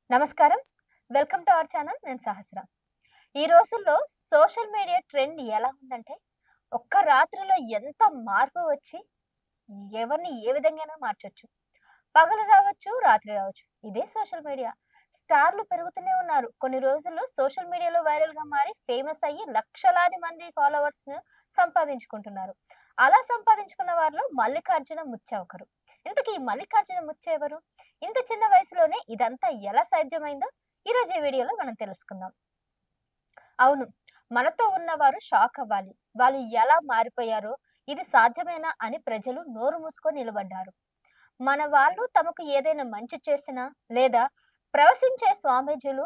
నమస్కారం. Welcome to our channel. నేను సహస్ర. ఈ రోజుల్లో సోషల్ మీడియా ట్రెండ్ ఎలా ఉందంటే, ఒక్క రాత్రిలో ఎంత మార్పు వచ్చి ఎవరిని ఏ విధంగానైనా మార్చొచ్చు. పగలు రావచ్చు, రాత్రి రావచ్చు. ఇదే సోషల్ మీడియా. స్టార్‌లు పెరుగుతూనే ఉన్నారు. కొన్ని రోజుల్లో సోషల్ మీడియాలో వైరల్‌గా మారి ఫేమస్ అయ్యి లక్షలాది మంది ఫాలోవర్స్‌ను సంపాదించుకుంటున్నారు. అలా సంపాదించుకున్న వారిలో మల్లికార్జున ముత్య ఒకరు. ఇంతకీ ఈ మల్లికార్జున ముత్య ఎవరు? ఇంత చిన్న వయసులోనే ఇదంతా ఎలా సాధ్యమైందో ఈరోజు ఈ వీడియోలో మనం తెలుసుకుందాం. అవును. మనతో ఉన్నవారు షాక్ అవ్వాలి. వాళ్ళు ఎలా మారిపోయారో, ఇది సాధ్యమేనా అని ప్రజలు నోరు మూసుకొని నిలబడ్డారు. మన వాళ్ళు తమకు ఏదైనా మంచి చేసినా, లేదా ప్రవశించే స్వామీజీలు,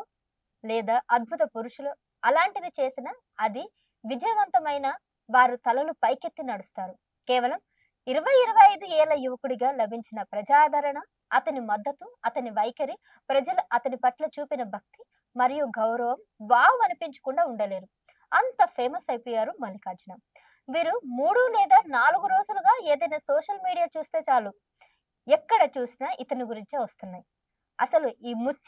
లేదా అద్భుత పురుషులు అలాంటిది చేసినా అది విజయవంతమైన వారు తలలు పైకెత్తి నడుస్తారు. కేవలం 25 ఏళ్ల యువకుడిగా లభించిన ప్రజాదరణ, అతని మద్దతు, అతని వైఖరి, ప్రజలు అతని పట్ల చూపిన భక్తి మరియు గౌరవం వావ్ అనిపించకుండా ఉండలేరు. అంత ఫేమస్ అయిపోయారు మల్లికార్జున. వీరు 3 లేదా 4 రోజులుగా ఏదైనా సోషల్ మీడియా చూస్తే చాలు, ఎక్కడ చూసినా ఇతని గురించే వస్తున్నాయి. అసలు ఈ ముచ్చ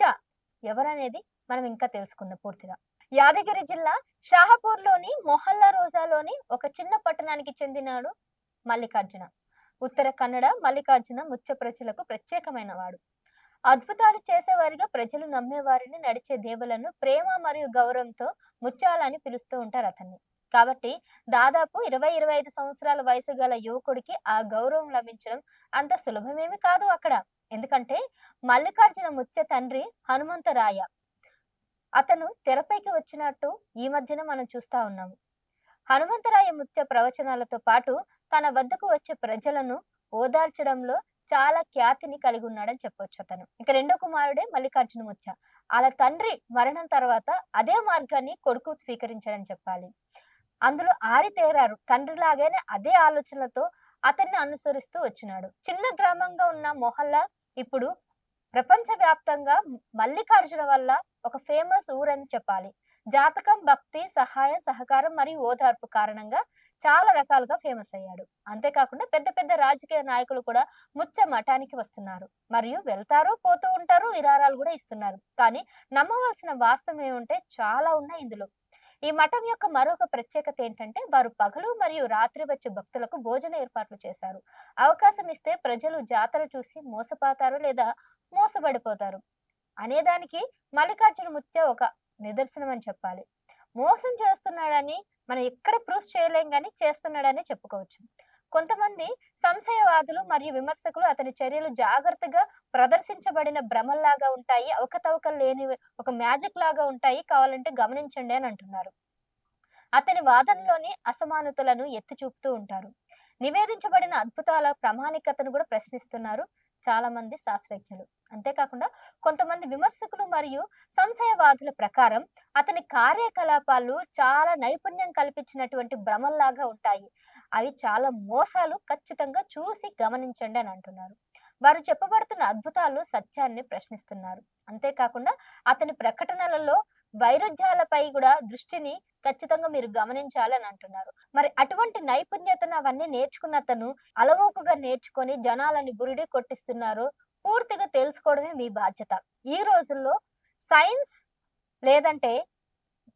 ఎవరనేది మనం ఇంకా తెలుసుకుందాం పూర్తిగా. యాదగిరి జిల్లా షాహపూర్‌లోని మొహల్లా రోజాలోని ఒక చిన్న పట్టణానికి చెందినాడు మల్లికార్జున. ఉత్తర కన్నడ మల్లికార్జున ముత్య ప్రజలకు ప్రత్యేకమైన వాడు. అద్భుతాలు చేసేవారిగా ప్రజలు నమ్మేవారిని, నడిచే దేవులను ప్రేమ మరియు గౌరవంతో ముత్యాలని పిలుస్తూ ఉంటారు అతన్ని. కాబట్టి దాదాపు 25 సంవత్సరాల వయసు గల యువకుడికి ఆ గౌరవం లభించడం అంత సులభమేమి కాదు అక్కడ. ఎందుకంటే మల్లికార్జున ముత్య తండ్రి హనుమంతరాయ. అతను తెరపైకి వచ్చినట్టు ఈ మధ్యన మనం చూస్తా ఉన్నాము. హనుమంతరాయ ముత్య ప్రవచనాలతో పాటు తన వద్దకు వచ్చే ప్రజలను ఓదార్చడంలో చాలా ఖ్యాతిని కలిగి ఉన్నాడని చెప్పొచ్చు అతను. ఇక రెండో కుమారుడే మల్లికార్జున ముత్య. ఆళ్ళ తండ్రి మరణం తర్వాత అదే మార్గాన్ని కొడుకు స్వీకరించాడని చెప్పాలి. అందులో ఆరితేరారు. తండ్రిలాగానే అదే ఆలోచనలతో అతన్ని అనుసరిస్తూ వచ్చినాడు. చిన్న గ్రామంగా ఉన్న మొహల్లా ఇప్పుడు ప్రపంచవ్యాప్తంగా మల్లికార్జున వల్ల ఒక ఫేమస్ ఊరని చెప్పాలి. జాతకం, భక్తి, సహాయం, సహకారం మరియు ఓదార్పు కారణంగా చాలా రకాలుగా ఫేమస్ అయ్యాడు. అంతేకాకుండా పెద్ద పెద్ద రాజకీయ నాయకులు కూడా ముత్య మఠానికి వస్తున్నారు. మరియు వెళ్తారు, పోతూ ఉంటారు, విరాళాలు కూడా ఇస్తున్నారు. కానీ నమ్మవలసిన వాస్తవం ఏమంటే చాలా ఉన్నాయి ఇందులో. ఈ మఠం యొక్క మరొక ప్రత్యేకత ఏంటంటే వారు పగలు మరియు రాత్రి వచ్చే భక్తులకు భోజన ఏర్పాట్లు చేశారు. అవకాశం ఇస్తే ప్రజలు జాతర చూసి మోసపోతారు లేదా మోసబడిపోతారు అనేదానికి మల్లికార్జున ముత్య ఒక నిదర్శనం అని చెప్పాలి. మోసం చేస్తున్నాడని మనం ఎక్కడ ప్రూఫ్ చేయలేం గాని చేస్తున్నాడని చెప్పుకోవచ్చు. కొంతమంది సంశయవాదులు మరియు విమర్శకులు అతని చర్యలు జాగ్రత్తగా ప్రదర్శించబడిన భ్రమల్లాగా ఉంటాయి. అవకతవకలు లేనివి ఒక మ్యాజిక్ లాగా ఉంటాయి. కావాలంటే గమనించండి అని అంటున్నారు. అతని వాదనలోని అసమానతలను ఎత్తి చూపుతూ ఉంటారు. నివేదించబడిన అద్భుతాల ప్రామాణికతను కూడా ప్రశ్నిస్తున్నారు చాలా మంది శాస్త్రజ్ఞులు. అంతేకాకుండా కొంతమంది విమర్శకులు మరియు సంశయవాదుల ప్రకారం అతని కార్యకలాపాలు చాలా నైపుణ్యం కల్పించినటువంటి భ్రమల్లాగా ఉంటాయి. అవి చాలా మోసాలు, ఖచ్చితంగా చూసి గమనించండి అని అంటున్నారు. వారు చెప్పబడుతున్న అద్భుతాలు సత్యాన్ని ప్రశ్నిస్తున్నారు. అంతేకాకుండా అతని ప్రకటనలలో వైరుధ్యాలపై కూడా దృష్టిని ఖచ్చితంగా మీరు గమనించాలని అంటున్నారు. మరి అటువంటి నైపుణ్యతను అవన్నీ నేర్చుకున్న అతను అలవోకగా నేర్చుకొని జనాలని బురిడి కొట్టిస్తున్నారు. పూర్తిగా తెలుసుకోవడమే మీ బాధ్యత. ఈ రోజుల్లో సైన్స్ లేదంటే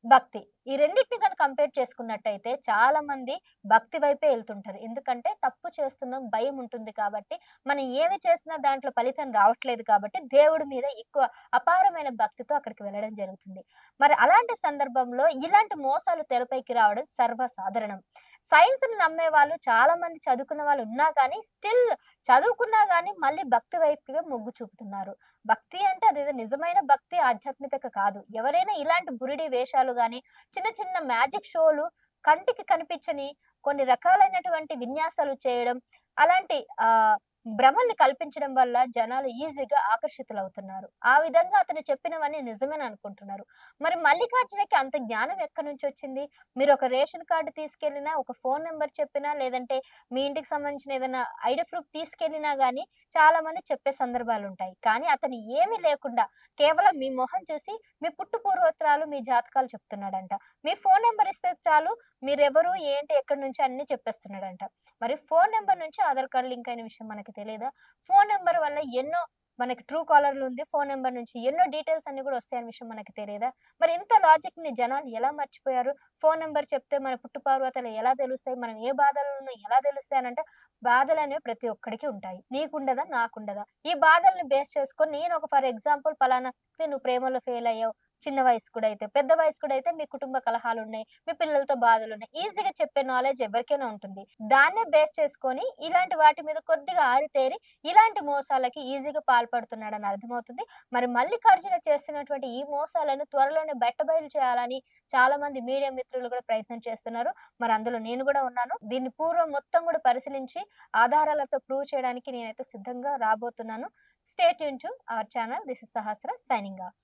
భక్తి. ఈ రెండిటిని గనుక కంపేర్ చేసుకున్నట్టయితే చాలా మంది భక్తి వైపే ఎళ్తుంటారు. ఎందుకంటే తప్పు చేస్తున్నాం భయం ఉంటుంది కాబట్టి, మనం ఏమి చేసినా దాంట్లో ఫలితం రావట్లేదు కాబట్టి దేవుడి మీద ఎక్కువ అపారమైన భక్తితో అక్కడికి వెళ్ళడం జరుగుతుంది. మరి అలాంటి సందర్భంలో ఇలాంటి మోసాలు తెరపైకి రావడం సర్వసాధారణం. సైన్స్‌ని నమ్మేవాళ్ళు చాలా మంది చదువుకున్న వాళ్ళు ఉన్నా గానీ, స్టిల్ చదువుకున్నా గానీ మళ్ళీ భక్తి వైపుగా మొగ్గు చూపుతున్నారు. భక్తి అంటే అదేదో నిజమైన భక్తి, ఆధ్యాత్మికత కాదు. ఎవరైనా ఇలాంటి బురిడి వేషాలు గాని, చిన్న చిన్న మ్యాజిక్ షోలు, కంటికి కనిపించని కొన్ని రకాలైనటువంటి విన్యాసాలు చేయడం, అలాంటి భ్రమల్ని కల్పించడం వల్ల జనాలు ఈజీగా ఆకర్షితులవుతున్నారు. ఆ విధంగా అతను చెప్పినవన్నీ నిజమని అనుకుంటున్నారు. మరి మల్లికార్జునకి అంత జ్ఞానం ఎక్కడి నుంచొచ్చింది? మీరొక రేషన్ కార్డ్ తీసుకెళ్ళినా, ఒక ఫోను నంబర్ చెప్పినా, లేదంటే మీ ఇంటికి సంబంధించిన ఏదైనా ఐడీ ప్రూఫ్ తీసుకెళ్ళినా గానీ, చాలా మంది చెప్పే సందర్భాలుంటాయి. కానీ అతను ఏమీ లేకుండా కేవలం మీ మొహం చూసి మీ పుట్టు పూర్వోత్తరాలు, మీ జాతకాలు చెప్తున్నాడంట. మీ ఫోను నంబర్ ఇస్తే చాలు మీరెవరు, ఏంటి, ఎక్కడి నుంచి అన్నీ చెప్పేస్తున్నాడంట. మరి ఫోను నంబర్ నుంచి ఆధార్ కార్డ్ లింక్ అయిన విషయం మనకి తెలీదా? ఫోను నంబర్ వల్ల ఎన్నో మనకి ట్రూ కాలర్‌లో ఉంది. ఫోను నంబర్ నుంచి ఎన్నో డీటెయిల్స్ అన్నీ కూడా వస్తాయన్న విషయం మనకు తెలియదా? మరి ఇంత లాజిక్‌ని జనాలు ఎలా మర్చిపోయారు? ఫోను నంబర్ చెప్తే మన పుట్టుపర్వతాలు ఎలా తెలుస్తాయి? మనం ఏ బాధలో ఉన్నాం ఎలా తెలుస్తాయి అనంటే, బాధలనేవి ప్రతి ఒక్కడికి ఉంటాయి. నీకుండదా? నాకుండదా? ఈ బాధల్ని బేస్ చేసుకొని నేను ఒక ఫర్ ఎగ్జాంపుల్ పలానా నువ్వు ప్రేమలో ఫెయిల్ అయ్యావు. చిన్న వయస్కుడైతే, పెద్ద వయస్కుడైతే మీ కుటుంబ కలహాలున్నాయి. మీ పిల్లలతో బాధలున్నాయి. ఈజీగా చెప్పే నాలెడ్జ్ ఎవరికైనా ఉంటుంది. దాన్నే బేస్ చేసుకొని ఇలాంటి వాటి మీద కొద్దిగా ఆరితేరి ఇలాంటి మోసాలకి ఈజీగా పాల్పడుతున్నాడని అర్థమవుతుంది. మరి మల్లికార్జున చేస్తున్నటువంటి ఈ మోసాలను త్వరలోనే బట్టబయలు చేయాలని చాలామంది మీడియా మిత్రులు కూడా ప్రయత్నం చేస్తున్నారు. మరి అందులో నేను కూడా ఉన్నాను. దీన్ని పూర్వం మొత్తం కూడా పరిశీలించి ఆధారాలతో ప్రూవ్ చేయడానికి నేనైతే సిద్ధంగా రాబోతున్నాను. Stay tune to our channel. This is Sahasra signing of.